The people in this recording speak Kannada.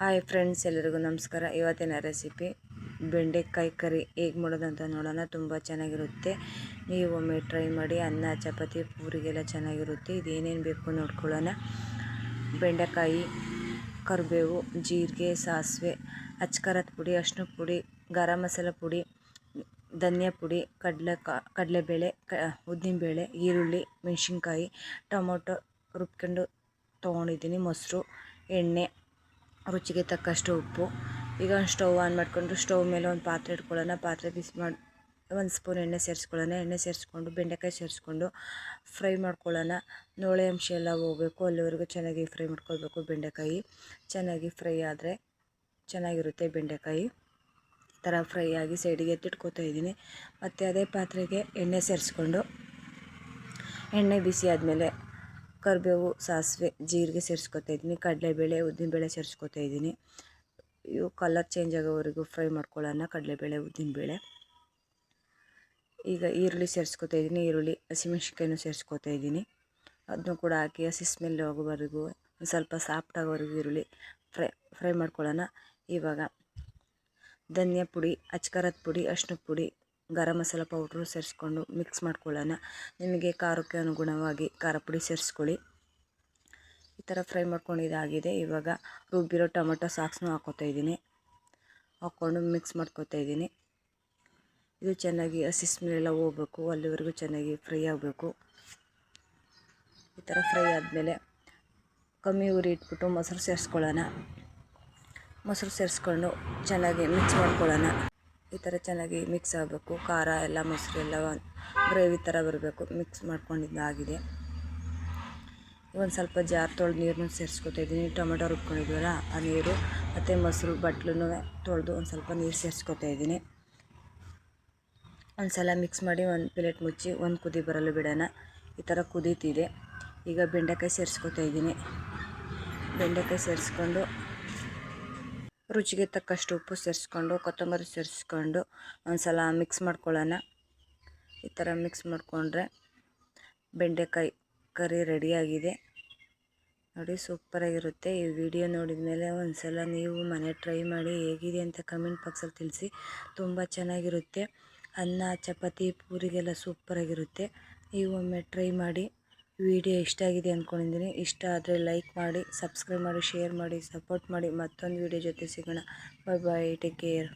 ಹಾಯ್ ಫ್ರೆಂಡ್ಸ್, ಎಲ್ಲರಿಗೂ ನಮಸ್ಕಾರ. ಇವತ್ತಿನ ರೆಸಿಪಿ ಬೆಂಡೆಕಾಯಿ ಕರಿ ಹೇಗೆ ಮಾಡೋದಂತ ನೋಡೋಣ. ತುಂಬ ಚೆನ್ನಾಗಿರುತ್ತೆ. ನೀವು ಒಮ್ಮೆ ಟ್ರೈ ಮಾಡಿ. ಅನ್ನ, ಚಪಾತಿ, ಪೂರಿಗೆಲ್ಲ ಚೆನ್ನಾಗಿರುತ್ತೆ. ಇದೇನೇನು ಬೇಕು ನೋಡ್ಕೊಳ್ಳೋಣ. ಬೆಂಡೆಕಾಯಿ, ಕರಿಬೇವು, ಜೀರಿಗೆ, ಸಾಸಿವೆ, ಅಚ್ಕಾರದ ಪುಡಿ, ಅರಿಶಿನ ಪುಡಿ, ಗರಂ ಮಸಾಲ ಪುಡಿ, ಧನಿಯಾ ಪುಡಿ, ಕಡಲೆಬೇಳೆ, ಉದ್ದಿನಬೇಳೆ, ಈರುಳ್ಳಿ, ಮೆಣಸಿನ್ಕಾಯಿ, ಟೊಮೊಟೊ ರುಬ್ಕೊಂಡು ತೊಗೊಂಡಿದ್ದೀನಿ, ಮೊಸರು, ಎಣ್ಣೆ, ರುಚಿಗೆ ತಕ್ಕಷ್ಟು ಉಪ್ಪು. ಈಗ ಸ್ಟವ್ ಆನ್ ಮಾಡಿಕೊಂಡು ಸ್ಟವ್ ಮೇಲೆ ಒಂದು ಪಾತ್ರೆ ಇಟ್ಕೊಳ್ಳೋಣ. ಪಾತ್ರೆ ಬಿಸಿ ಮಾಡಿ ಒಂದು ಸ್ಪೂನ್ ಎಣ್ಣೆ ಸೇರಿಸ್ಕೊಳ್ಳೋಣ. ಎಣ್ಣೆ ಸೇರಿಸ್ಕೊಂಡು ಬೆಂಡೆಕಾಯಿ ಸೇರಿಸ್ಕೊಂಡು ಫ್ರೈ ಮಾಡ್ಕೊಳ್ಳೋಣ. ನೋಳೆ ಅಂಶ ಎಲ್ಲ ಹೋಗಬೇಕು, ಅಲ್ಲಿವರೆಗೂ ಚೆನ್ನಾಗಿ ಫ್ರೈ ಮಾಡ್ಕೊಳ್ಬೇಕು. ಬೆಂಡೆಕಾಯಿ ಚೆನ್ನಾಗಿ ಫ್ರೈ ಆದರೆ ಚೆನ್ನಾಗಿರುತ್ತೆ. ಬೆಂಡೆಕಾಯಿ ಈ ಥರ ಫ್ರೈ ಆಗಿ ಸೈಡಿಗೆ ಎತ್ತಿಟ್ಕೊತಾ ಇದ್ದೀನಿ. ಮತ್ತು ಅದೇ ಪಾತ್ರೆಗೆ ಎಣ್ಣೆ ಸೇರಿಸ್ಕೊಂಡು ಎಣ್ಣೆ ಬಿಸಿ ಆದಮೇಲೆ ಕರಿಬೇವು, ಸಾಸಿವೆ, ಜೀರಿಗೆ ಸೇರಿಸ್ಕೊತಾ ಇದ್ದೀನಿ. ಕಡಲೆಬೇಳೆ, ಉದ್ದಿನಬೇಳೆ ಸೇರಿಸ್ಕೊತಾ ಇದ್ದೀನಿ. ಇವು ಕಲರ್ ಚೇಂಜ್ ಆಗೋವರೆಗೂ ಫ್ರೈ ಮಾಡ್ಕೊಳ್ಳೋಣ. ಕಡಲೆಬೇಳೆ, ಉದ್ದಿನಬೇಳೆ. ಈಗ ಈರುಳ್ಳಿ ಸೇರಿಸ್ಕೊತಾ ಇದ್ದೀನಿ. ಈರುಳ್ಳಿ, ಹಸಿಮೆಣ್ಸಿನ್ಕಾಯಿನೂ ಸೇರಿಸ್ಕೊತಾ ಇದ್ದೀನಿ. ಅದನ್ನು ಕೂಡ ಹಾಕಿ ಹಸಿ ಸ್ಮೆಲ್ ಹೋಗೋವರೆಗೂ ಒಂದು ಸ್ವಲ್ಪ ಸಾಫ್ಟ್ ಆಗೋವರೆಗೂ ಈರುಳ್ಳಿ ಫ್ರೈ ಮಾಡ್ಕೊಳ್ಳೋಣ. ಇವಾಗ ಧನಿಯಾ ಪುಡಿ, ಅಚ್ಕಾರದ ಪುಡಿ, ಅರಿಶಿನ ಪುಡಿ, ಗರಂ ಮಸಾಲ ಪೌಡ್ರು ಸೇರಿಸ್ಕೊಂಡು ಮಿಕ್ಸ್ ಮಾಡ್ಕೊಳ್ಳೋಣ. ನಿಮಗೆ ಖಾರಕ್ಕೆ ಅನುಗುಣವಾಗಿ ಖಾರ ಪುಡಿ ಸೇರಿಸ್ಕೊಳ್ಳಿ. ಈ ಥರ ಫ್ರೈ ಮಾಡ್ಕೊಂಡಿದ್ದಾಗಿದೆ. ಇವಾಗ ರುಬ್ಬಿರೋ ಟೊಮೊಟೊ ಸಾಕ್ಸ್ನೂ ಹಾಕ್ಕೋತಾ ಇದ್ದೀನಿ. ಹಾಕ್ಕೊಂಡು ಮಿಕ್ಸ್ ಮಾಡ್ಕೋತಾ ಇದ್ದೀನಿ. ಇದು ಚೆನ್ನಾಗಿ ಹಸಿ ಸ್ಮೆಲ್ ಹೋಗಬೇಕು, ಅಲ್ಲಿವರೆಗೂ ಚೆನ್ನಾಗಿ ಫ್ರೈ ಆಗಬೇಕು. ಈ ಥರ ಫ್ರೈ ಆದಮೇಲೆ ಕಮ್ಮಿ ಉರಿ ಇಟ್ಬಿಟ್ಟು ಮೊಸರು ಸೇರಿಸ್ಕೊಳ್ಳೋಣ. ಮೊಸರು ಸೇರಿಸ್ಕೊಂಡು ಚೆನ್ನಾಗಿ ಮಿಕ್ಸ್ ಮಾಡ್ಕೊಳ್ಳೋಣ. ಈ ಥರ ಚೆನ್ನಾಗಿ ಮಿಕ್ಸ್ ಆಗಬೇಕು. ಖಾರ ಎಲ್ಲ, ಮೊಸರು ಎಲ್ಲ ಗ್ರೇವಿ ಥರ ಬರಬೇಕು. ಮಿಕ್ಸ್ ಮಾಡ್ಕೊಂಡಿದ್ದಾಗಿದೆ. ಒಂದು ಸ್ವಲ್ಪ ಜಾರ್ ತೊಳೆದು ನೀರನ್ನು ಸೇರಿಸ್ಕೊತಾ ಇದ್ದೀನಿ. ಟೊಮೆಟೊ ರುಬ್ಕೊಂಡಿದ್ವಲ್ಲ ಆ ನೀರು ಮತ್ತು ಮೊಸರು ಬಟ್ಲನ್ನು ತೊಳೆದು ಒಂದು ಸ್ವಲ್ಪ ನೀರು ಸೇರಿಸ್ಕೊತಾ ಇದ್ದೀನಿ. ಒಂದು ಸಲ ಮಿಕ್ಸ್ ಮಾಡಿ ಒಂದು ಪ್ಲೇಟ್ ಮುಚ್ಚಿ ಒಂದು ಕುದಿ ಬರಲು ಬಿಡೋಣ. ಈ ಥರ ಕುದೀತಿದೆ. ಈಗ ಬೆಂಡೆಕಾಯಿ ಸೇರಿಸ್ಕೊತಾ ಇದ್ದೀನಿ. ಬೆಂಡೆಕಾಯಿ ಸೇರಿಸ್ಕೊಂಡು ರುಚಿಗೆ ತಕ್ಕಷ್ಟು ಉಪ್ಪು ಸೇರಿಸ್ಕೊಂಡು ಕೊತ್ತಂಬರಿ ಸೇರಿಸ್ಕೊಂಡು ಒಂದು ಸಲ ಮಿಕ್ಸ್ ಮಾಡ್ಕೊಳ್ಳೋಣ. ಈ ಥರ ಮಿಕ್ಸ್ ಮಾಡಿಕೊಂಡ್ರೆ ಬೆಂಡೆಕಾಯಿ ಕರಿ ರೆಡಿಯಾಗಿದೆ. ನೋಡಿ, ಸೂಪರಾಗಿರುತ್ತೆ. ಈ ವಿಡಿಯೋ ನೋಡಿದ ಮೇಲೆ ಒಂದು ಸಲ ನೀವು ಮನೆ ಟ್ರೈ ಮಾಡಿ. ಹೇಗಿದೆ ಅಂತ ಕಮೆಂಟ್ ಬಾಕ್ಸಲ್ಲಿ ತಿಳಿಸಿ. ತುಂಬ ಚೆನ್ನಾಗಿರುತ್ತೆ. ಅನ್ನ, ಚಪಾತಿ, ಪೂರಿಗೆಲ್ಲ ಸೂಪರಾಗಿರುತ್ತೆ. ನೀವು ಒಮ್ಮೆ ಟ್ರೈ ಮಾಡಿ. ವಿಡಿಯೋ ಇಷ್ಟ ಆಗಿದೆ ಅಂದ್ಕೊಂಡಿದ್ದೀನಿ. ಇಷ್ಟ ಆದರೆ ಲೈಕ್ ಮಾಡಿ, ಸಬ್ಸ್ಕ್ರೈಬ್ ಮಾಡಿ, ಶೇರ್ ಮಾಡಿ, ಸಪೋರ್ಟ್ ಮಾಡಿ. ಮತ್ತೊಂದು ವಿಡಿಯೋ ಜೊತೆ ಸಿಗೋಣ. ಬಾಯ್ ಬಾಯ್, ಟೇಕ್ ಕೇರ್.